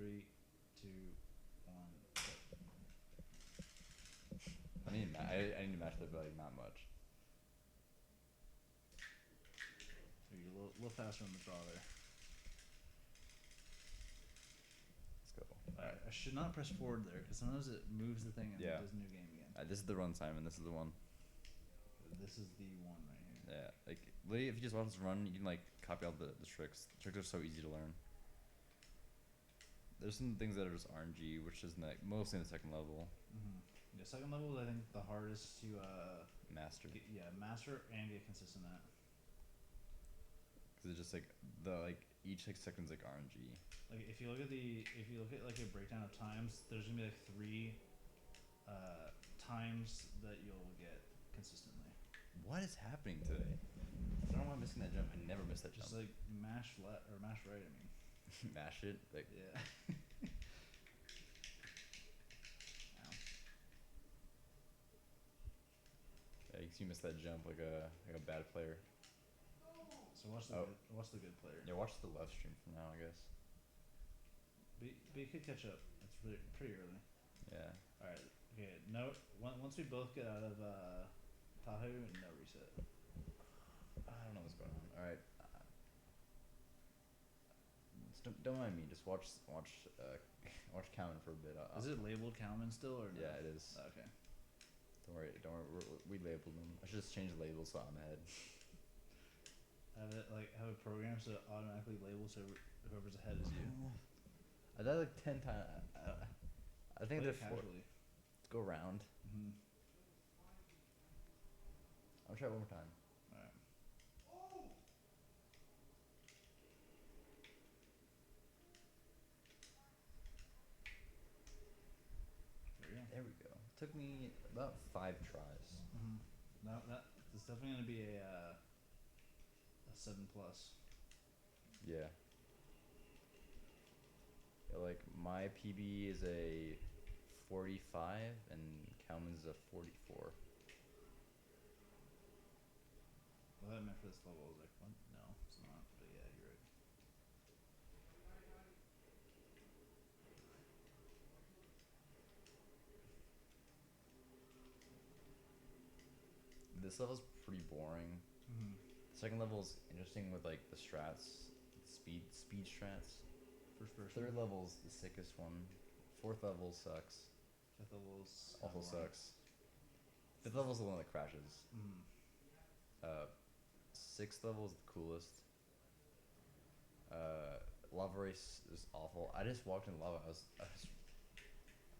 3, 2, 1. I need to match that, but like not much. You're a little faster on the draw there. Let's go. Alright, I should not press forward there because sometimes it moves the thing and Yeah. it does new game again. This is the run, Simon. This is the one. This is the one right here. Yeah, like literally, if you just watch this run, you can like copy all the tricks. The tricks are so easy to learn. There's some things that are just RNG, which is like mostly in the second level. Yeah, second level is I think the hardest to Master. master and get consistent at. Cause it's just like each like second's like RNG. Like if you look at like a breakdown of times, there's gonna be like 3 times that you'll get consistently. What is happening today? I don't know why I'm missing that jump. I never miss that jump. Just like mash left or mash right. I mean, mash it. Like yeah. you miss that jump like a bad player. So watch the good player. Yeah, watch the live stream from now, I guess. But you could catch up. It's pretty early. Yeah. All right. Okay. No. Once we both get out of Tahoe, no reset. I don't know what's going on. All right. Don't mind me. Just watch watch Calvin for a bit. Is it labeled Kalman still or no? Yeah, it is. Oh, okay. Don't worry. We labeled them. I should just change the label so I'm ahead. Have a program so it automatically labels whoever's ahead is you. I did like 10 times. I think they're 4. Let's go around. I'll try it one more time. Alright. There we go. It took me about 5 tries. That's definitely gonna be a 7+. Yeah. Like my PB is a 45 and Kalman's a 44. Well, that meant for this level. I was like, what? No, it's not. But yeah, you're right. This level's pretty boring. Second level's interesting with like the strats, speed strats. First person. Third level's the sickest one. Fourth level sucks. Fifth level's also sucks. Fifth level's the one that crashes. Sixth level is the coolest. Lava race is awful. I just walked in lava.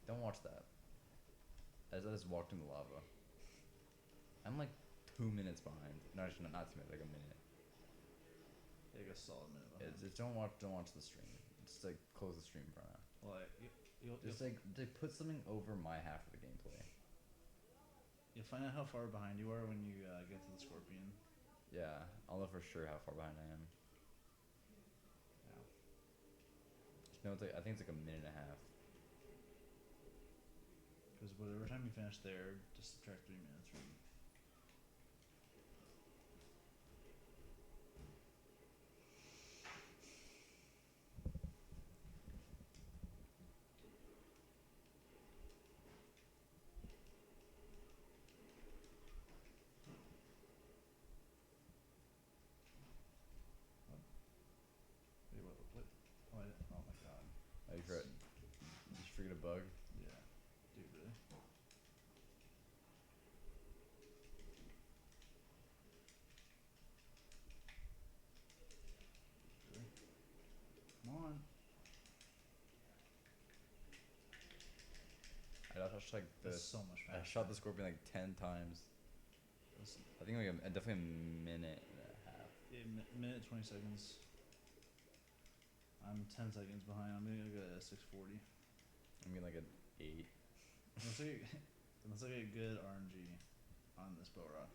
Don't watch that. I just walked in the lava. I'm like 2 minutes behind. No, actually, not 2 minutes. Like a minute. Like a solid minute behind. Just don't watch the stream. Just like close the stream for now. Well, you'll put something over my half of the gameplay. You'll find out how far behind you are when you get to the scorpion. Yeah, I'll know for sure how far behind I am. Yeah. No, I think it's like a minute and a half. Because whatever time you finish there, just subtract 3 minutes from. What? Oh my god. Oh, you forgot. Did you forget a bug? Yeah. Dude, really? Come on. I shot like That's so much faster. I shot the scorpion like 10 times. I think like definitely a minute and a half. Yeah, minute 20 seconds. I'm 10 seconds behind. I'm gonna go at 640. I mean like an 8. Looks like a good RNG on this bow rock.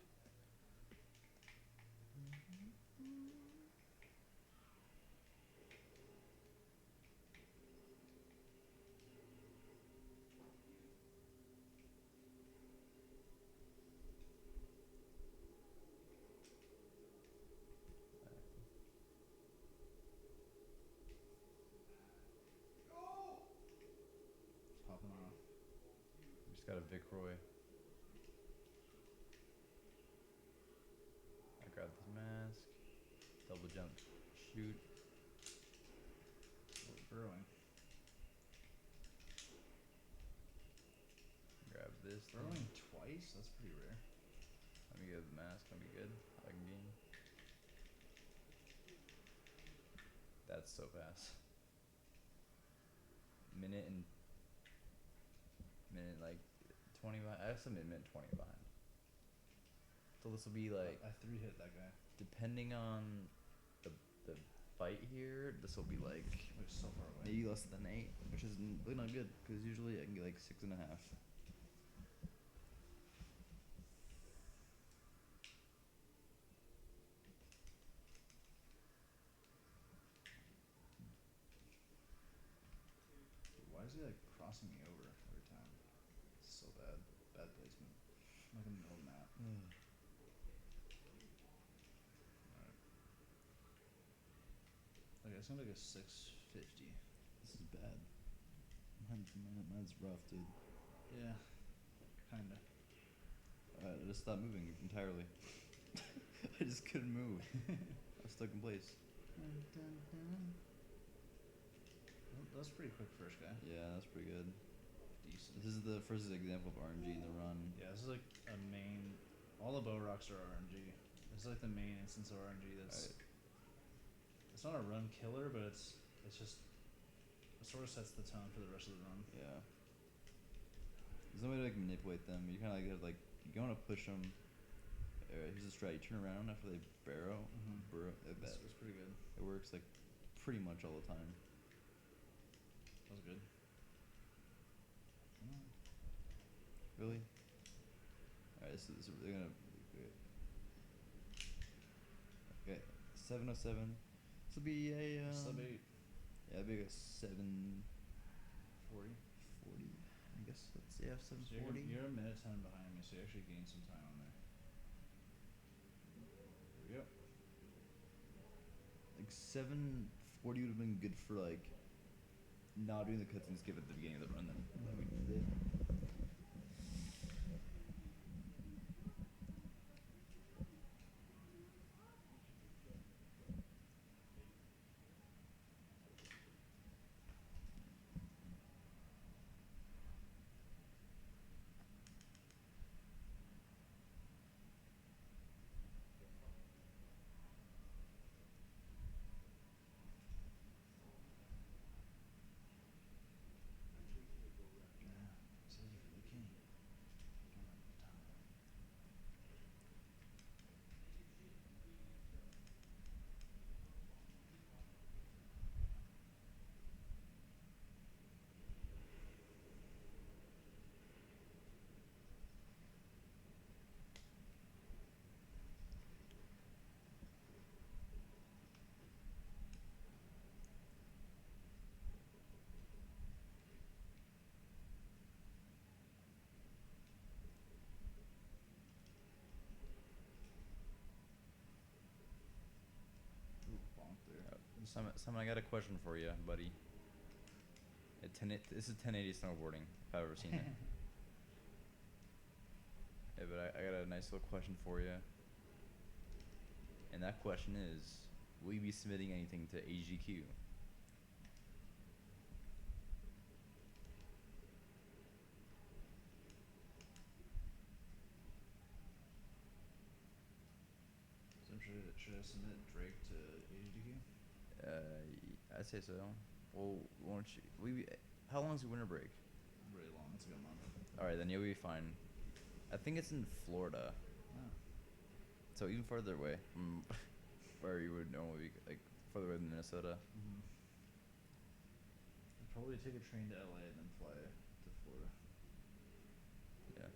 popping off. Just got a Vic Roy. I grab this mask. Double jump. Shoot. Burrowing. Grab this thing. Burrowing twice? That's pretty rare. Let me get the mask. Let me good. I can game. That's so fast. Minute like 20 behind. I also minute 20 behind. So this will be like I 3-hit that guy. depending on the fight here. This will be like Like so far away. maybe less than 8, which is really not good because usually I can get like 6.5. Why is he like crossing me over every time? It's so bad. Bad placement. I'm like in the middle of the map. Alright. Okay, it's gonna be like a 650. This is bad. Mine's rough, dude. Yeah. Kinda. I just stopped moving entirely. I just couldn't move. I was stuck in place. That was pretty quick first guy. Yeah, that's pretty good. Decent. This is the first example of RNG in the run. Yeah, this is like a main. All the bow rocks are RNG. This is like the main instance of RNG. That's. It's not a run killer, but it's just. It sort of sets the tone for the rest of the run. Yeah. There's no way to like manipulate them. You kind of like have, like you want to push them. Here's the strat: you turn around after they burrow. Mm-hmm. It's pretty good. It works like pretty much all the time. That was good. Really? Alright, this is they're gonna. Okay, 707. This will be a. Sub 8. Yeah, it'll be like a 740. 40. I guess let's say 740. You're a minute 10 behind me, so you actually gained some time on there. There we go. Like 740 would have been good for like not doing the cutscenes skip at the beginning of the run then. We did. Simon, I got a question for you, buddy. This is 1080 snowboarding, if I've ever seen it. Yeah, but I got a nice little question for you. And that question is, will you be submitting anything to AGQ? So should I submit Drake to AGDQ? I'd say so. Well, won't you? How long is the winter break? Really long. It's like a month. Alright, then you'll be fine. I think it's in Florida. Oh. So even farther away from where you would normally be, like further away than Minnesota. Mm-hmm. I'd probably take a train to LA and then fly to Florida. Yeah.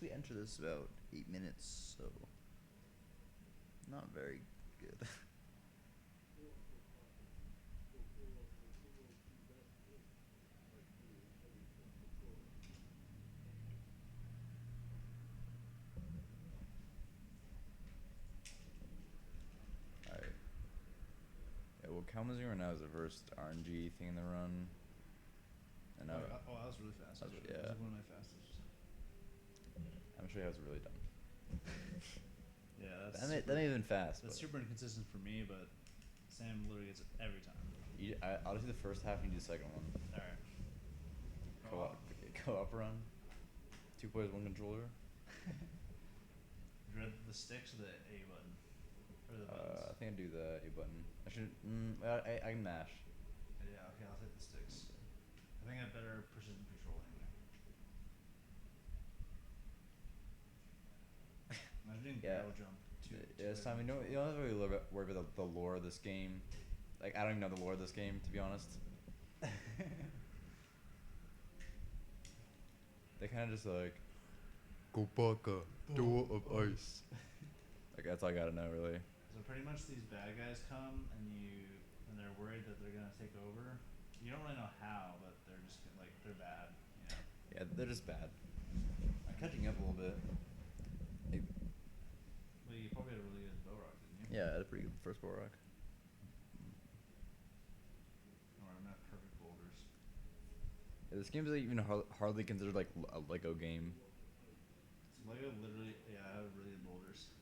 actually entered this about 8 minutes, so not very good. Alright. Yeah, well, Kalamazoo right now is the first RNG thing in the run. And Oh, that was really fast. Actually. Yeah. That was like one of my fastest. I'm sure how it's really done. Yeah, That ain't even fast. That's super inconsistent for me, but Sam literally gets it every time. I'll do the first half and you do the second one. Alright. Co-op run. 2 players, 1 controller. Dread the sticks or the A button? Or the buttons? I think I do the A button. I should. I can mash. Yeah, okay, I'll hit the sticks. I think I have better precision control anyway. Imagine doing barrel jump. Yeah, it's time. You don't really worry about the lore of this game. Like, I don't even know the lore of this game, to be honest. They kind of just like, Gopaka, door of ice. Like, that's all I gotta know, really. So pretty much these bad guys come and they're worried that they're gonna take over. You don't really know how, but they're just like they're bad. You know? Yeah, they're just bad. I'm catching up a little bit. Well, you probably had a really good bow rock, didn't you? Yeah, I had a pretty good first bow rock. Or I'm not perfect boulders. Yeah, this game's like even hardly considered like a Lego game. So Lego literally, yeah, I have really good boulders.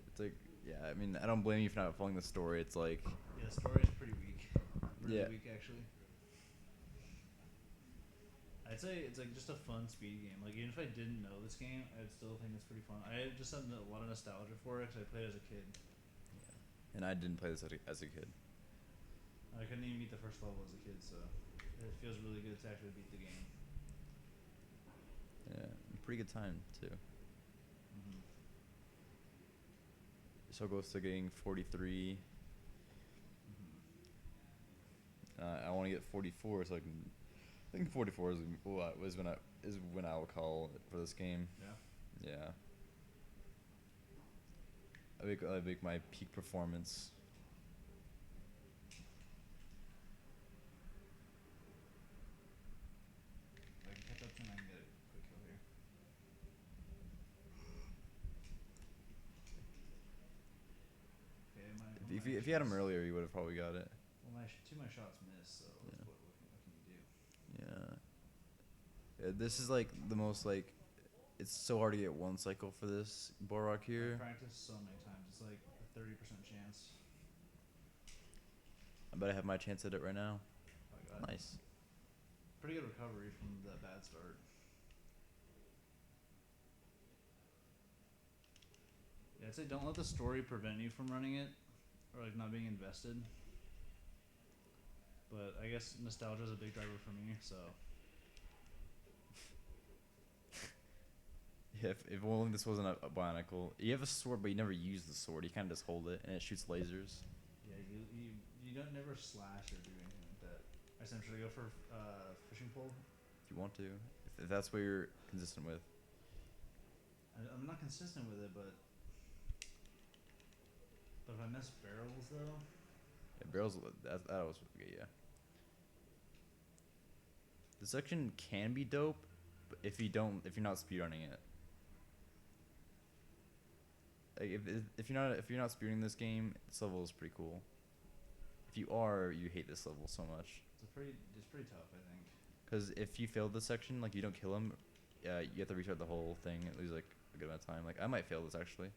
It's like, yeah, I mean, I don't blame you for not following the story. It's like, Yeah, the story is pretty weak. Really weak, actually. I'd say it's like just a fun speed game. Like, even if I didn't know this game, I'd still think it's pretty fun. I just have a lot of nostalgia for it because I played it as a kid. yeah. And I didn't play this as a kid. I couldn't even beat the first level as a kid, so it feels really good to actually beat the game. Yeah, pretty good time too. Mm-hmm. So close to getting 43. Mm-hmm. I want to get 44, so I can. I think 44 is when I will call it for this game. Yeah. Yeah. I make my peak performance. If I can catch up to him, I can get a quick kill here. Okay, If you had him earlier, you would have probably got it. Well, my shots missed, so Yeah. what can you do? Yeah. This is like the most like. It's so hard to get one cycle for this Borok here. I practiced so many times. It's like a 30% chance. I bet I have my chance at it right now. Oh, I got it. Nice. Pretty good recovery from that bad start. Yeah, I'd say don't let the story prevent you from running it, or like not being invested. But I guess nostalgia is a big driver for me, so. Yeah, if only this wasn't a Bionicle. You have a sword, but you never use the sword. You kind of just hold it, and it shoots lasers. Yeah, you don't never slash or do anything like that. I essentially go for fishing pole. If you want to, if that's what you're consistent with. I'm not consistent with it, but if I miss barrels though. Yeah, barrels. That was good. Yeah. The section can be dope, but if you're not speedrunning it. Like if you're not speedrunning this game, this level is pretty cool. If you are, you hate this level so much. It's pretty tough, I think. Because if you fail this section, like you don't kill him, you have to restart the whole thing. It loses like a good amount of time. Like I might fail this actually.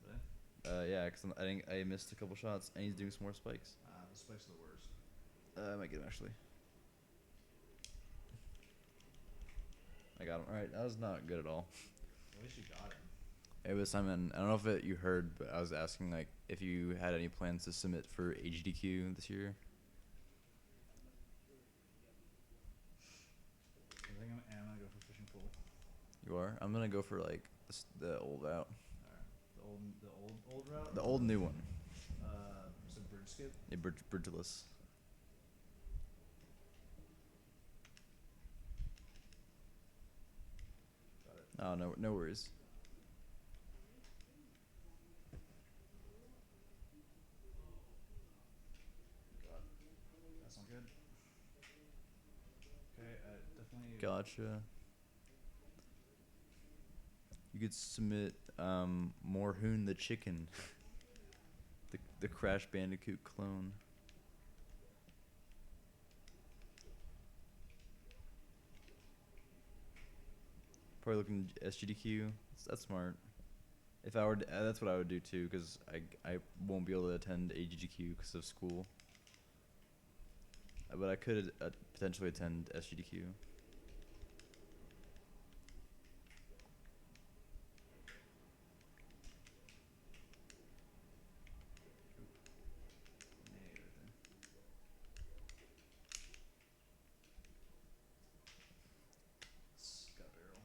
Really? Yeah, because I think I missed a couple shots, and he's doing some more spikes. The spikes are the worst. I might get him actually. I got him. All right, that was not good at all. At least you got him. Hey, but Simon, I don't know if you heard, but I was asking like if you had any plans to submit for HDQ this year. I think I'm gonna go for fishing pole. You are? I'm gonna go for like the old route. Alright. The old route. The old new one. So bridge skip. Yeah, bridgeless. Oh no, no worries. God, that's not good. Okay, definitely. Gotcha. You could submit Morhoon the chicken, the Crash Bandicoot clone. Probably looking SGDQ. That's smart. If I were, that's what I would do too, because I won't be able to attend AGGQ because of school. But I could potentially attend SGDQ. Nay right there. Got barrel.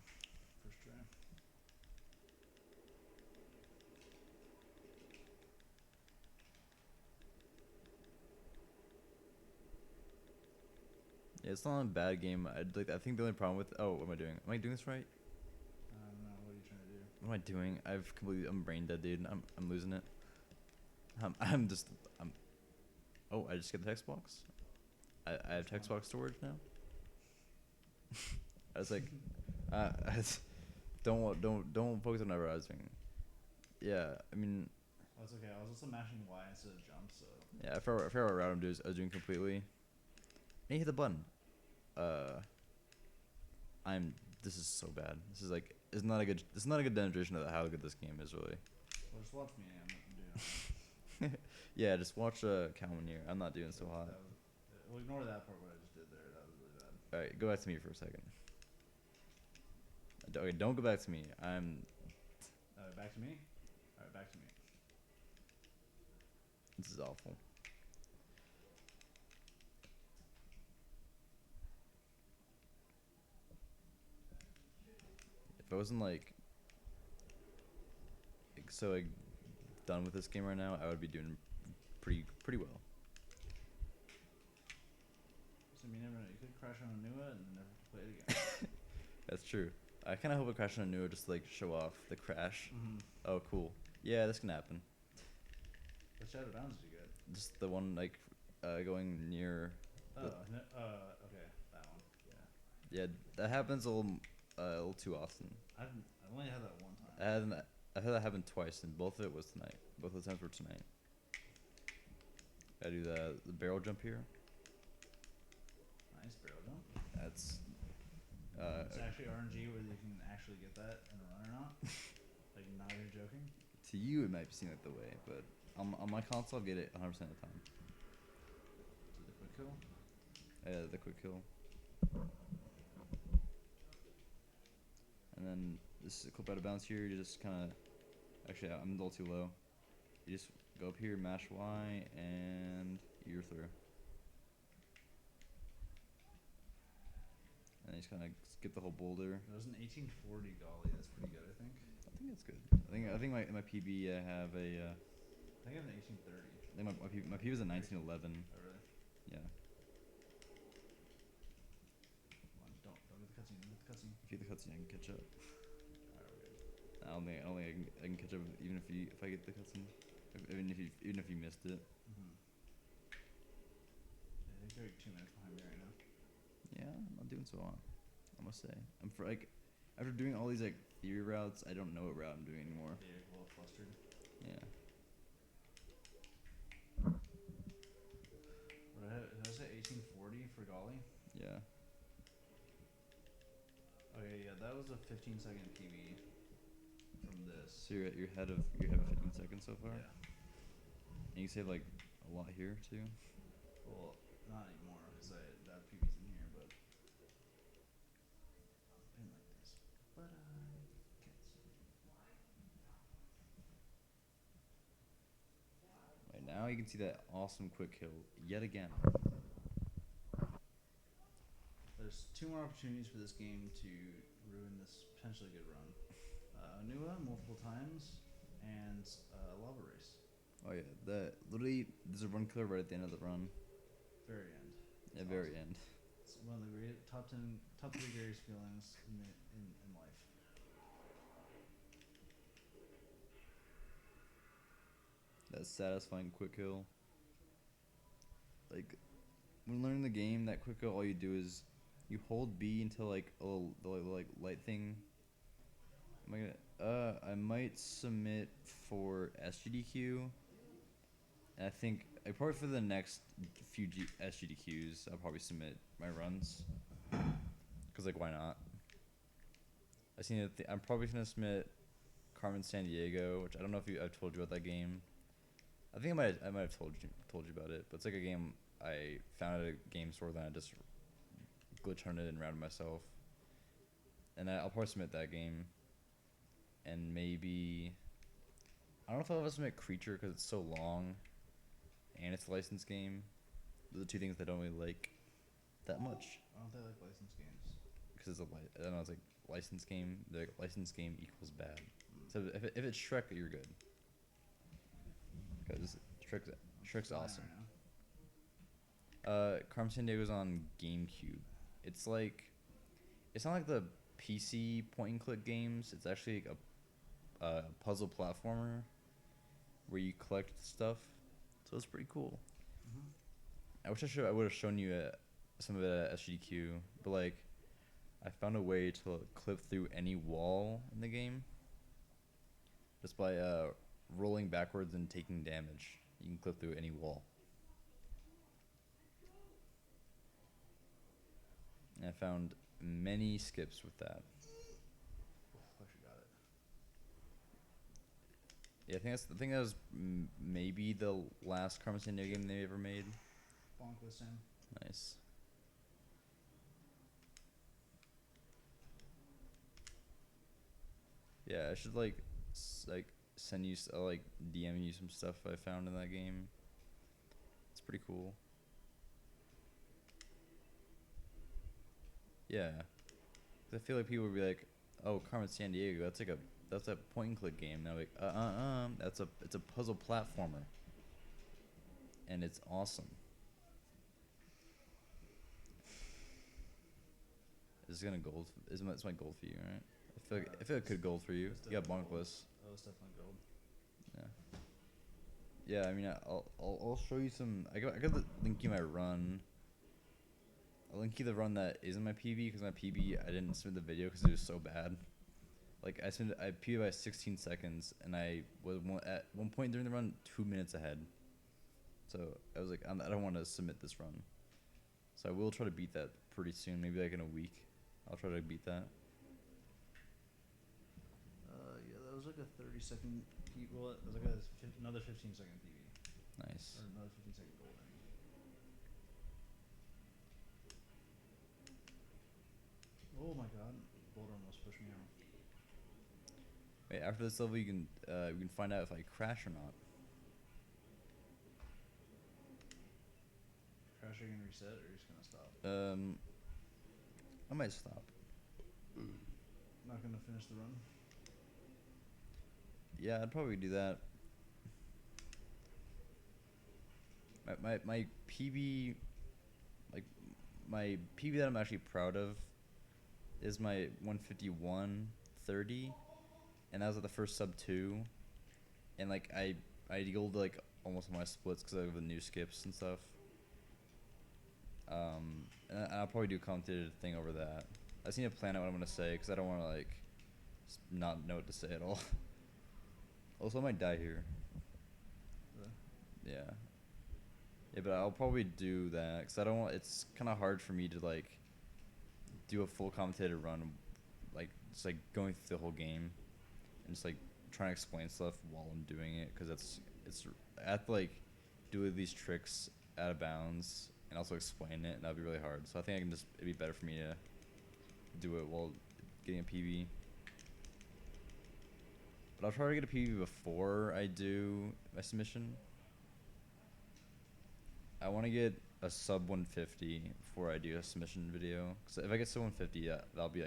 First try. Yeah, it's not a bad game. I think the only problem with what am I doing? Am I doing this right? I don't know. What are you trying to do? What am I doing? I'm brain dead, dude. I'm losing it. I'm just I'm. Oh, I just get the text box. I have text box storage now. I was like, don't focus on whatever I was doing. Yeah, I mean, Oh, it's okay. I was also mashing Y instead of jump, so. yeah. I forgot what route I was doing completely. And you hit the button. I'm. This is so bad. This is like. It's not a good. This is not a good demonstration of how good this game is, really. Well, just watch me. I'm doing alright. Yeah, just watch Calvin here. I'm not doing so hot. Well, ignore that part. What I just did there. That was really bad. All right, go back to me for a second. Okay, don't go back to me. Back to me. All right, back to me. This is awful. If I wasn't like done with this game right now, I would be doing pretty well. So you never know. You could crash on a Nua and never play it again. That's true. I kind of hope I crash on a new just to, like show off the crash. Mm-hmm. Oh, cool. Yeah, this can happen. What shadow bounds did you get? Just the one like going near. Oh, okay, that one. Yeah. Yeah, that happens a little too often. I've only had that one time. I've had that happen twice, and both of it was tonight. Both of the times were tonight. Gotta do the barrel jump here. Nice barrel jump. That's. It's actually RNG whether you can actually get that in a run or not. Like, not even joking. To you, it might seem like the way, but on my console, I get it 100% of the time. To the quick kill. The quick kill. And then this is a clip out of bounds here. You just kind of. Actually, I'm a little too low. You just go up here, mash Y, and you're through. And you just kind of skip the whole boulder. That was an 1840 golly. That's pretty good, I think. I think that's good. I think my PB I have a. I think I have an 1830. I think my PB is a 1911. Oh, really? Yeah. Come on, don't get the cutscene. Don't get the cutscene. If you get the cutscene, I can catch up. Alright, we're good. I don't think I can catch up even if I get the cutscene. Even if you missed it. Mm-hmm. Yeah, I think you're like 2 minutes behind me right now. Yeah, I'm not doing so hot. I must say, I'm for like after doing all these like theory routes, I don't know what route I'm doing anymore. Yeah, you're a little flustered. Yeah. What did I say 1840 for golly? Yeah. Okay, yeah, that was a 15-second PB from this. So you're ahead of 15 seconds so far. Yeah. And you save like a lot here too. Well, not anymore because that PB's in here, but been like this. But I can't see. Right now you can see that awesome quick kill yet again. There's 2 more opportunities for this game to ruin this potentially good run. Nua multiple times and lava race. Oh yeah, literally there's a run killer right at the end of the run. Very end. At very end. It's one of the top 3 greatest feelings in life. That satisfying quick kill. Like when learning the game, that quick kill, all you do is you hold B until like a little, the like light thing. Am I gonna? I might submit for SGDQ. And I think I probably for the next few SGDQs, I'll probably submit my runs. Cause like why not? I seen it. I'm probably gonna submit Carmen San Diego, which I don't know if I've told you about that game. I think I might have told you about it, but it's like a game I found at a game store, then I just glitch hunted and routed myself. And I'll probably submit that game. And maybe I don't know if I'll ever submit Creature because it's so long, and it's a licensed game. Those are the two things I don't really like that much. I don't think I like licensed games. Because I don't know, it's like licensed game. The licensed game equals bad. So if it's Shrek, you're good. Because Shrek's awesome. Carmen Sandiego's on GameCube. It's like, it's not like the PC point and click games. It's actually like a puzzle platformer where you collect stuff. So it's pretty cool. Mm-hmm. I wish I would have shown you some of it at SGDQ, but like, I found a way to clip through any wall in the game just by rolling backwards and taking damage. You can clip through any wall. And I found many skips with that. I forgot it. Yeah, I think that was maybe the last Carmen Sandiego game they ever made. Bonkless Sam. Nice. Yeah, I should like send you like DM you some stuff I found in that game. It's pretty cool. Yeah, 'cause I feel like people would be like, "Oh, Carmen Sandiego, that's a point and click game." And I'm like, it's a puzzle platformer, and it's awesome. Is it gonna gold? It's my gold for you, right? I feel like it could gold for you. You got Bonkless. Oh, it's definitely gold. Yeah. Yeah, I mean, I'll show you some. I got link you my run. I'll link you the run that is in my PB because my PB I didn't submit the video because it was so bad. Like I PB by 16 seconds and I was at one point during the run 2 minutes ahead. So I was like, I don't want to submit this run. So I will try to beat that pretty soon, maybe like in a week. I'll try to beat that. Yeah, that was like a 30-second PB. Well, it was like another 15-second PB. Nice. Or another 15-second gold. I mean. Oh my god, Boulder almost pushed me out. Wait, after this level, we can find out if I crash or not. Crash, are you gonna reset or are you just gonna stop? I might stop. Not gonna finish the run. Yeah, I'd probably do that. My PB, like my PB that I'm actually proud of, is my 151.30, and that was at the first sub 2, and like I yielded like almost all my splits because of the new skips and stuff. And I'll probably do a commentated thing over that. I just need to plan out what I'm gonna say because I don't want to like not know what to say at all. Also, I might die here. Really? Yeah. Yeah, but I'll probably do that because I don't want. It's kind of hard for me to like do a full commentated run, like just like going through the whole game, and just like trying to explain stuff while I'm doing it because it's I have to like do these tricks out of bounds and also explain it, and that'd be really hard. So I think it'd be better for me to do it while getting a PB. But I'll try to get a PB before I do my submission. I want to get a sub 150 before I do a submission video. Cause if I get sub 150, yeah, I'll be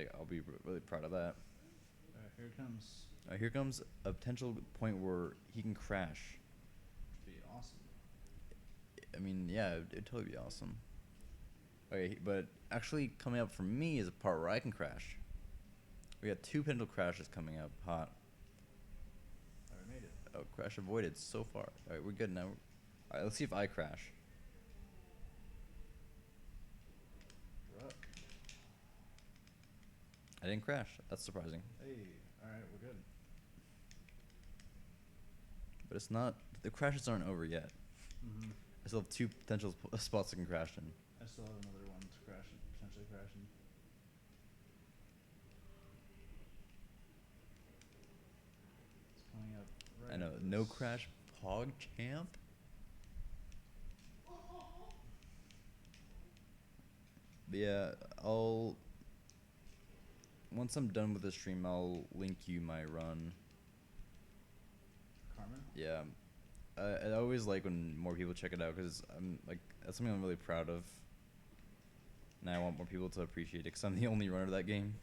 really proud of that. Alright, here it comes. Here comes a potential point where he can crash. Be awesome. I mean, yeah, it'd totally be awesome. Okay, but actually coming up for me is a part where I can crash. We got 2 potential crashes coming up hot. Alright, made it. Oh, crash avoided so far. All right, we're good now. All right, let's see if I crash. You're up. I didn't crash. That's surprising. Hey, alright, we're good. But it's not. The crashes aren't over yet. Mm-hmm. I still have 2 potential spots I can crash in. I still have another one to crash in, potentially crash in. It's coming up right I know. after No this. crash Pog Champ? But yeah, I'll. Once I'm done with the stream, I'll link you my run. Carmen? Yeah. I always like when more people check it out because I'm like that's something I'm really proud of, and I want more people to appreciate it because I'm the only runner of that game.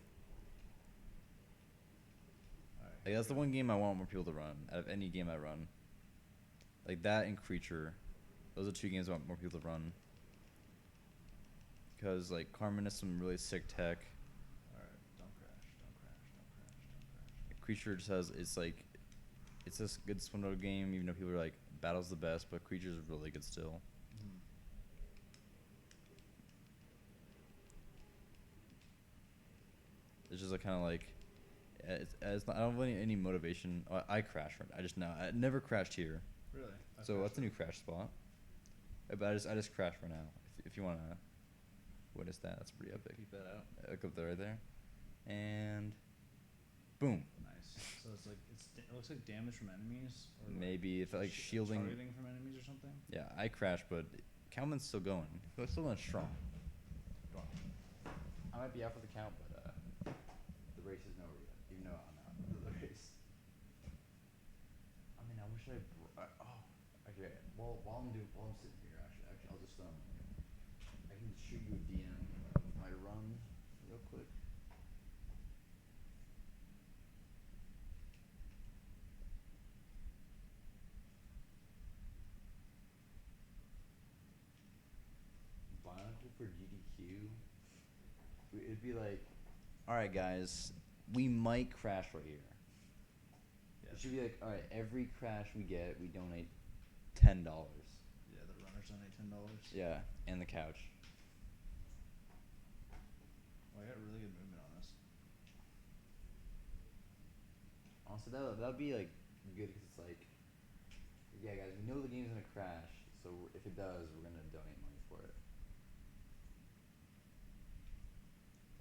Alright. Like that's the one game I want more people to run out of any game I run. Like that and Creature, those are 2 games I want more people to run. Because like Carmen has some really sick tech. Alright, don't crash, don't crash, don't crash, don't crash. Creature just has it's this good swim out game even though people are like battle's the best, but Creature's really good still. Mm-hmm. It's just like kind of like it's not, I don't have any motivation. I crash right. I just know I never crashed here. Really? So that's a new crash spot. But I just crashed for now. If you wanna witness that, that's pretty epic. Keep that out. Look up there, right there, and boom. Nice. So it's like it looks like damage from enemies. Or Maybe if like shielding. Targeting from enemies or something. Yeah, I crashed, but Calman's still going. He's still going strong. Go on. I might be out for the count, but the race isn't over yet. Even though I'm out of the race. I mean, I wish okay. Well, while I'm sitting here, actually, I'll just I can shoot you a DM of my run real quick. Bionicle for GDQ. It'd be like, all right, guys, we might crash right here. Yeah. It should be like, all right, every crash we get, we donate $10. Yeah, the runners donate $10. Yeah, and the couch. Well, I got really good movement on this. Honestly, that'd be like good because it's like, yeah, guys, we know the game's gonna crash, so if it does, we're gonna donate money for it.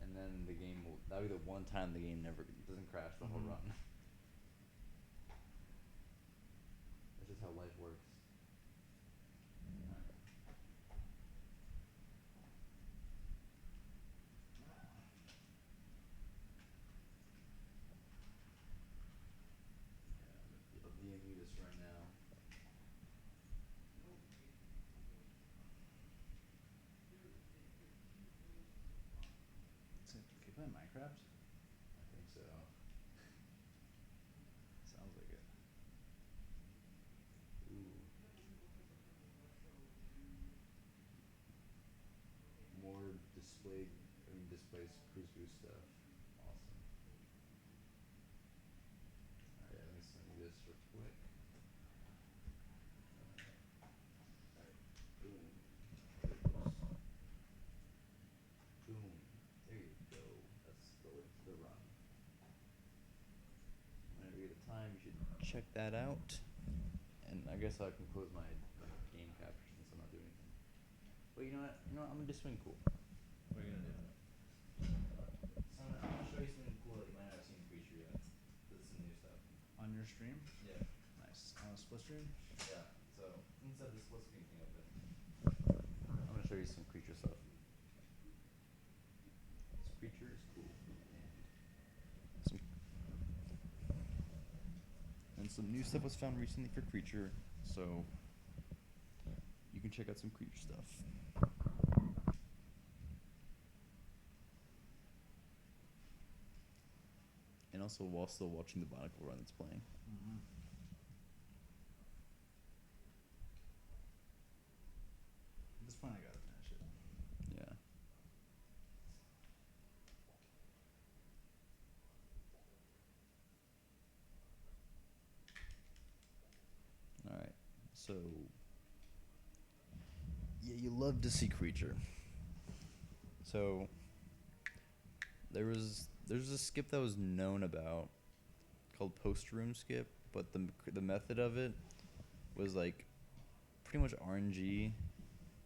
And then the game that'll be the one time the game never doesn't crash the whole run. That's just how life works. Yeah, I'll DM you this right now. So, can you play Minecraft? I think so. Sounds like it. Ooh. More displays cruise boost stuff. Awesome. Alright, let me send you this real quick. Boom. There it goes. Boom. There you go. That's the link to the run. Whenever you get the time, you should check that out. And I guess I can close my game capture since I'm not doing anything. But you know what? I'm gonna do something cool. What are you gonna do? So I'm gonna show you something cool that you might not have seen in Creature yet. This is some new stuff. On your stream? Yeah. Nice. On a split stream? Yeah. So inside this split screen thing open, I'm gonna show you some Creature stuff. This Creature is cool. And some new stuff was found recently for Creature, so you can check out some Creature stuff. And also while still watching the Bionicle run that's playing. Mm-hmm. At this point, I gotta finish it. Yeah. So, yeah, you love to see creature. So, there's a skip that was known about called post room skip, but the method of it was like pretty much RNG,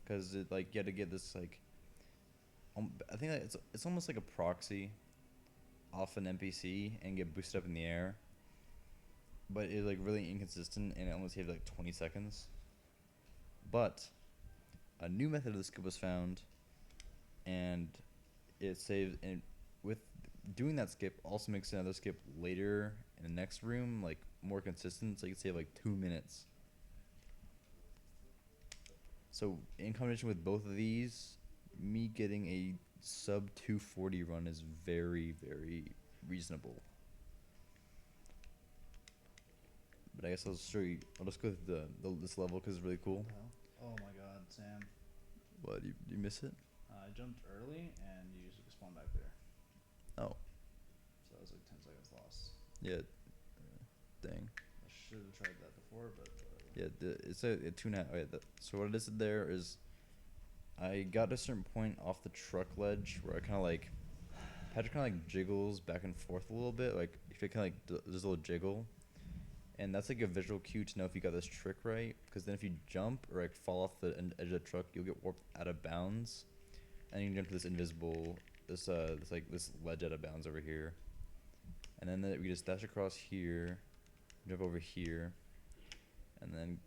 because it like you had to get this like I think that it's almost like a proxy off an NPC and get boosted up in the air, but it's like really inconsistent and it only saved like 20 seconds. But a new method of the skip was found, and it saves, and with doing that skip also makes another skip later in the next room like more consistent, so you can save like 2 minutes. So in combination with both of these, me getting a sub 240 run is very, very reasonable. But I guess I'll show you. I'll just go through this level because it's really cool. Oh my god, Sam. What, you miss it? I jumped early and you spawned back there. Oh. So that was like 10 seconds lost. Yeah. Dang. I should have tried that before, but yeah, it's a 2.5. Okay, so what it is there is, I got to a certain point off the truck ledge where I kind of like, Patrick kind of like jiggles back and forth a little bit. Like if it kind of like there's a little jiggle, and that's like a visual cue to know if you got this trick right. Because then if you jump or like fall off the edge of the truck, you'll get warped out of bounds, and you can jump to this invisible, this ledge out of bounds over here, and then we just dash across here, jump over here, and then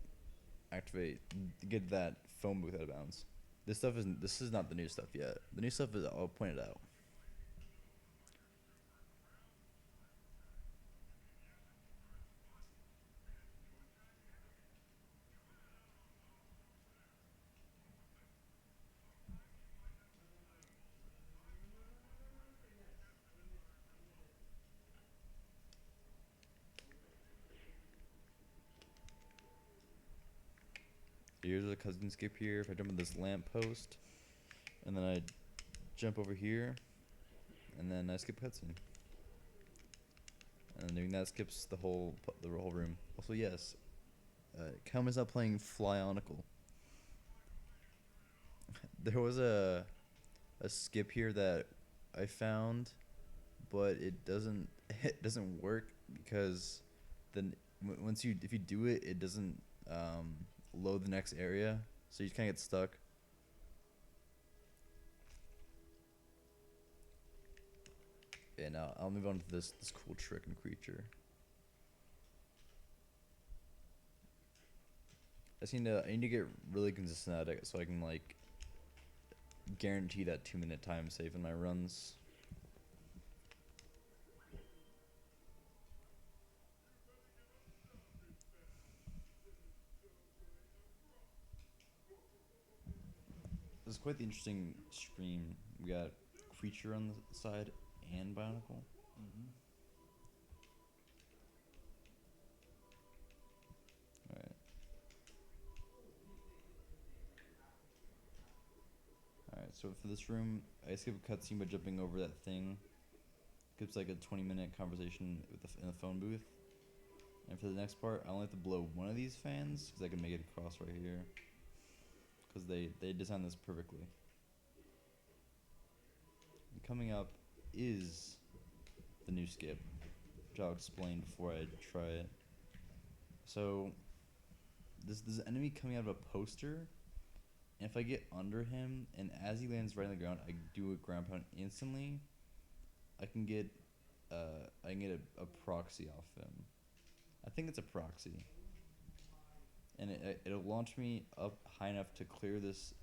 activate, get that phone booth out of bounds. This is not the new stuff yet. The new stuff is, I'll point it out. Here's a cousin skip here. If I jump on this lamp post, and then I jump over here, and then I skip cutscene. And doing that skips the whole room. Also, yes, Calum is not playing Bionicle. There was a skip here that I found, but it doesn't work because then if you do it, it doesn't load the next area, so you kind of get stuck. Yeah, now I'll move on to this cool trick and creature. I need to get really consistent at it so I can like guarantee that 2-minute time save in my runs. This is quite the interesting stream. We got creature on the side and Bionicle. Mm-hmm. Alright. Alright, so for this room, I skip a cutscene by jumping over that thing. Skips like a 20-minute conversation in the phone booth. And for the next part, I only have to blow one of these fans because I can make it across right here. Because they designed this perfectly. And coming up is the new skip, which I'll explain before I try it. So, there's an enemy coming out of a poster, and if I get under him, and as he lands right on the ground, I do a ground pound instantly, I can get a proxy off him. I think it's a proxy. And it'll launch me up high enough to clear this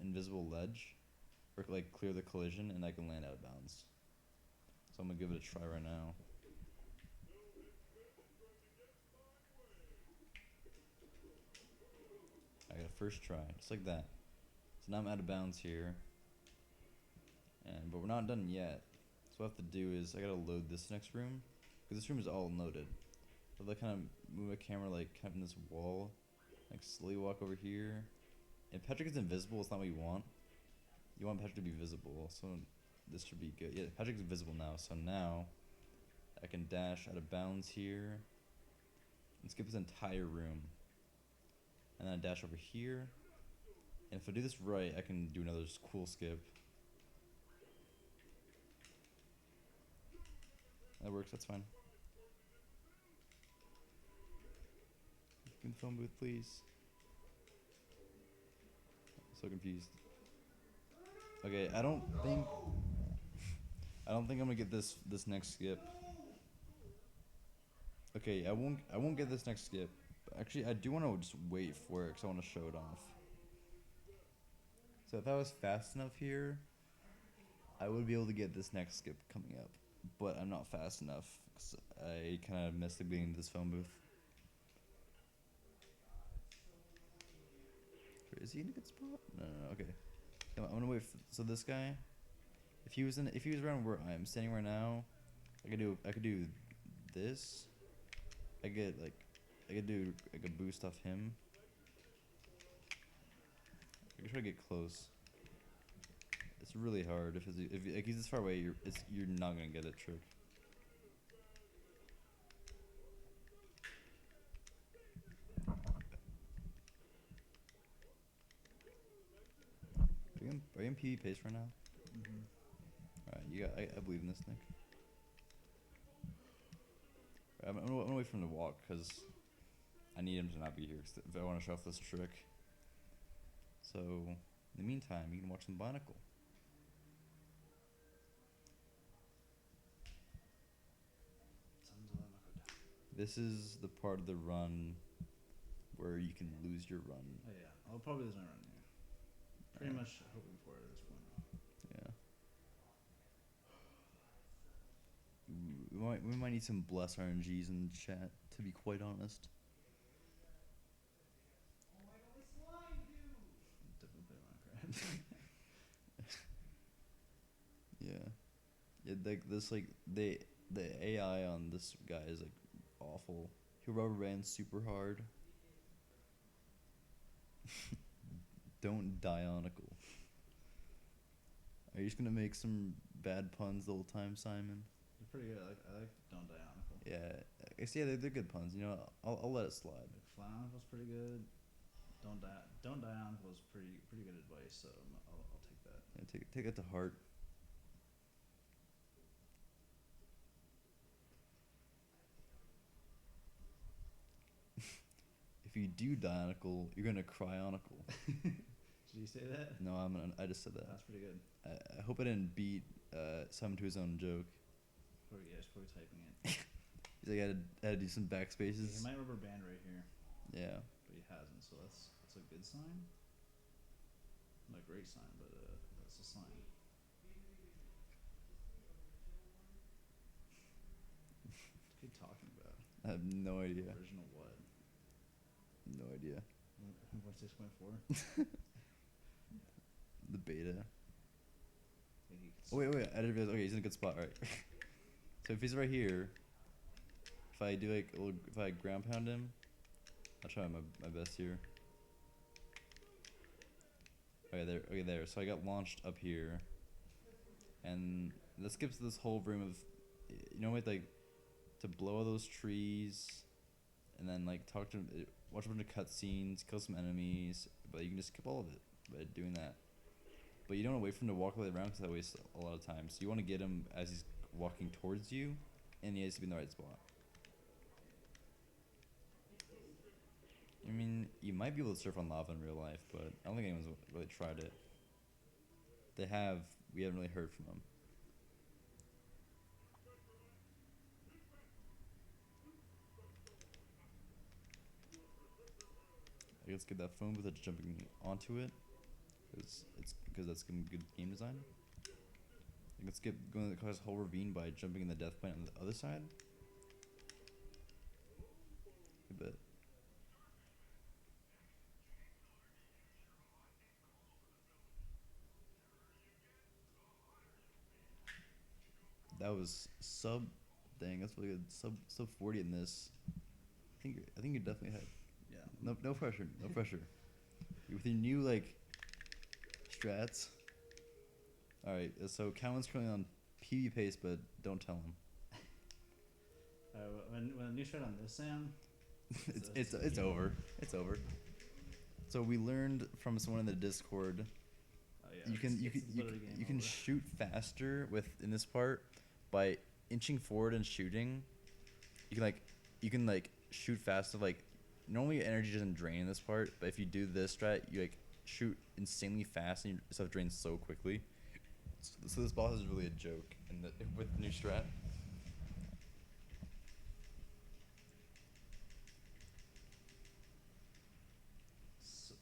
invisible ledge, or like clear the collision, and I can land out of bounds. So I'm gonna give it a try right now. I got a first try, just like that. So now I'm out of bounds here, but we're not done yet. So what I have to do is I gotta load this next room, because this room is all loaded. So I kind of move my camera like kind of in this wall, like slowly walk over here. If Patrick is invisible, it's not what you want. You want Patrick to be visible, so this should be good. Yeah, Patrick's invisible now, so now I can dash out of bounds here, and skip this entire room. And then I dash over here. And if I do this right, I can do another cool skip. That works, that's fine. In the phone booth, please. So confused. Okay, I don't think I'm gonna get this next skip. Okay, I won't get this next skip. But actually, I do want to just wait for it because I want to show it off. So if I was fast enough here, I would be able to get this next skip coming up. But I'm not fast enough because I kind of missed the beginning of this phone booth. Is he in a good spot? No. Okay. I'm gonna wait. So this guy, if he was around where I'm standing right now, I could do this. I could do like a boost off him. I could try to get close. It's really hard if like he's this far away. You're not gonna get it, trick. Are you in PV pace right now? Mm-hmm. Alright, I believe in this thing. I'm gonna wait for him to walk because I need him to not be here if I want to show off this trick. So in the meantime, you can watch some Bionicle. This is the part of the run where you can lose your run. Oh yeah, I'll probably lose my run here. Pretty much hoping for it at this point. Yeah. We might need some bless RNGs in the chat, to be quite honest. Definitely play Minecraft. Yeah, the AI on this guy is like awful. He rubber bands super hard. Don't Bionicle. Are you just gonna make some bad puns the whole time, Simon? They're pretty good. I like Don't Bionicle. Yeah, I guess they're good puns. You know, I'll let it slide. Like Flanicle's pretty good. Don't Bionicle is pretty good advice. So I'll take that. Yeah, take it to heart. If you do Bionicle, you're gonna cryonicle. Did you say that? No, I just said that. That's pretty good. I hope I didn't beat Simon to his own joke. He's probably typing it. He's like, I had to do some backspaces. He might rubber band right here. Yeah. But he hasn't, so that's a good sign. Not a great sign, but that's a sign. What are you talking about? I have no idea. Original what? No idea. 1.6.4? The beta. Oh, wait. I didn't realize. Okay, he's in a good spot. Right. So if he's right here, if I ground pound him, I'll try my best here. Okay, there. So I got launched up here, and that skips this whole room of, to blow all those trees, and then talk to him, watch a bunch of cutscenes, kill some enemies, but you can just skip all of it by doing that. But you don't want to wait for him to walk all the way around because that wastes a lot of time. So you want to get him as he's walking towards you, and he has to be in the right spot. I mean, you might be able to surf on lava in real life, but I don't think anyone's really tried it. They have. We haven't really heard from them. Let's get that phone without jumping onto it, because that's gonna be good game design. Let's get going to cause whole ravine by jumping in the death point on the other side. A bit. That was sub. Dang, that's really good. Sub 40 in this. I think you definitely ahead. Yeah. No pressure. No pressure. With your new strats. All right. So Calvin's currently on PV pace, but don't tell him. When a new strat on this, Sam, It's over. It's over. So we learned from someone in the Discord. Oh yeah. You can shoot faster in this part by inching forward and shooting. You can shoot faster. Like normally energy doesn't drain in this part, but if you do this strat, you shoot insanely fast and your stuff drains so quickly. So this boss is really a joke with the new strat.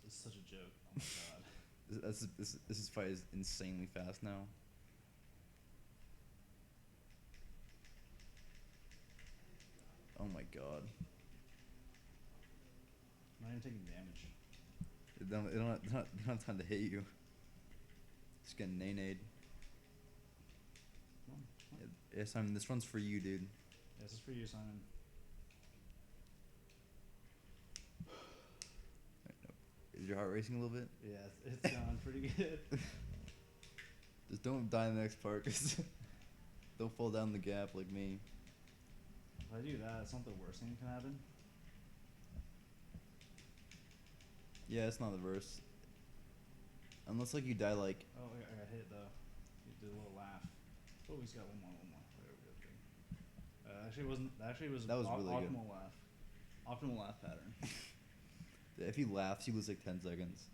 It's such a joke. Oh my god. This fight is insanely fast now. Oh my god. I'm not even taking damage. They don't have time to hit you. Just getting nay-nayed. Come on. Yeah, Simon, this one's for you, dude. Yeah, this is for you, Simon. Is your heart racing a little bit? Yeah, it's going pretty good. Just don't die in the next part, 'cause don't fall down the gap like me. If I do that, it's not the worst thing that can happen. Yeah, it's not the worst. Unless you die like. Oh, I got hit though. You did a little laugh. Oh, he's got one more. There we go. That was really good. Optimal laugh. Optimal laugh pattern. If he laughs, you lose 10 seconds.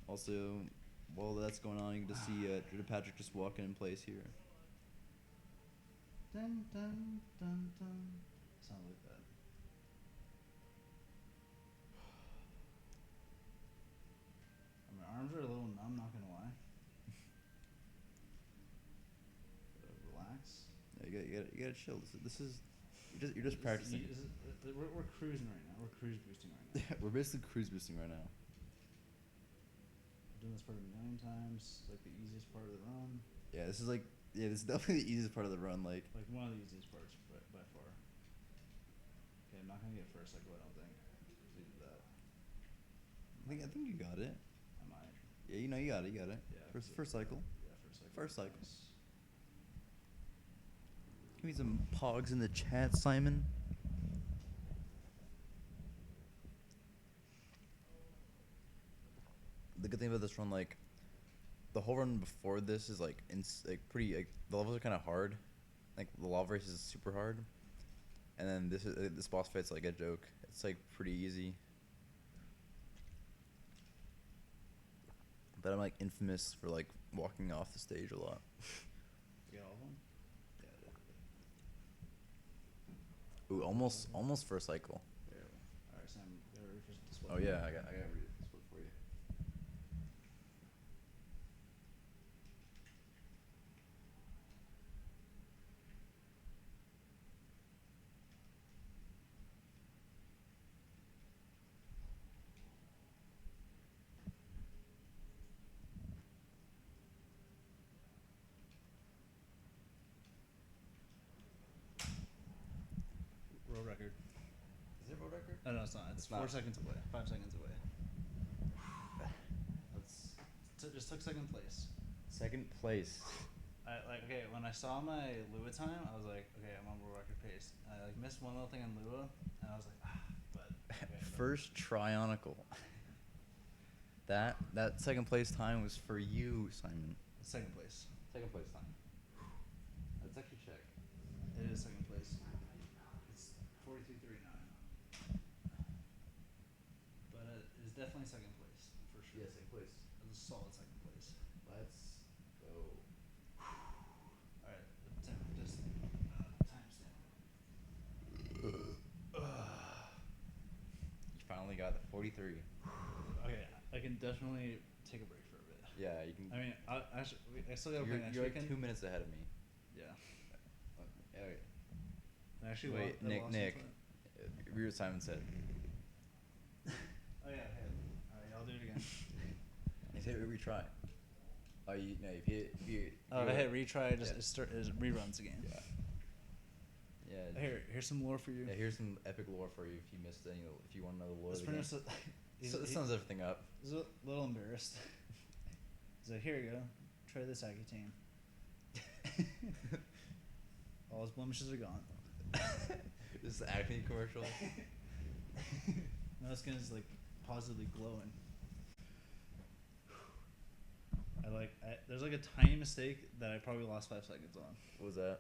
Also, while that's going on, you can just see Patrick just walking in place here. Dun dun dun dun. Sound like that. My arms are a little numb, not gonna lie. Relax. Yeah, you gotta chill. You're just practicing. We're cruising right now. We're cruise boosting right now. Yeah, we're basically cruise boosting right now. I've done this part a million times. Like the easiest part of the run. Yeah, this is definitely the easiest part of the run. Like one of the easiest parts by far. Okay, I'm not gonna get first cycle. I don't think. Leave that. I think you got it. I might. Yeah, you got it. Yeah. First cycle. Yeah, first cycle. First cycle. Nice. Give me some pogs in the chat, Simon. The good thing about this run, the whole run before this is pretty. The levels are kind of hard. The lava race is super hard, and then this boss fight's a joke. It's pretty easy. But I'm infamous for walking off the stage a lot. You got all of them? Yeah. Ooh, almost first cycle. Barely. All right, Sam. You gotta refresh the display. Oh yeah, I gotta read this one for you. World record. Is it world record? No, it's not. It's 4 seconds away. 5 seconds away. Just took second place. Second place. When I saw my Lua time, I was like, okay, I'm on world record pace. I missed one little thing on Lua, and I was like, but. Okay, First Bionicle. That second place time was for you, Simon. Second place. Second place time. Let's actually check. It is second place. It's 42.39. But it is definitely second place, for sure. Yeah, second place. It was a solid second place. Let's go. Alright, just timestamp. You finally got the 43. Okay, I can definitely take a break for a bit. Yeah, you can. I mean, I still gotta play next You're weekend. 2 minutes ahead of me. Yeah. Wait. I actually Wait, Nick. Read what Simon said. Oh yeah, okay. Alright, I'll do it again. He said retry. Oh, if you I hit retry, it reruns again. Yeah. Yeah. Here's some lore for you. Yeah, here's some epic lore for you if you missed any. If you want to know the lore. This of the game. So it sums everything up. He's a little embarrassed. He's like, here you go, try this Accutane. All his blemishes are gone. This is acne commercial. My skin is like positively glowing. There's like a tiny mistake that I probably lost 5 seconds on. What was that?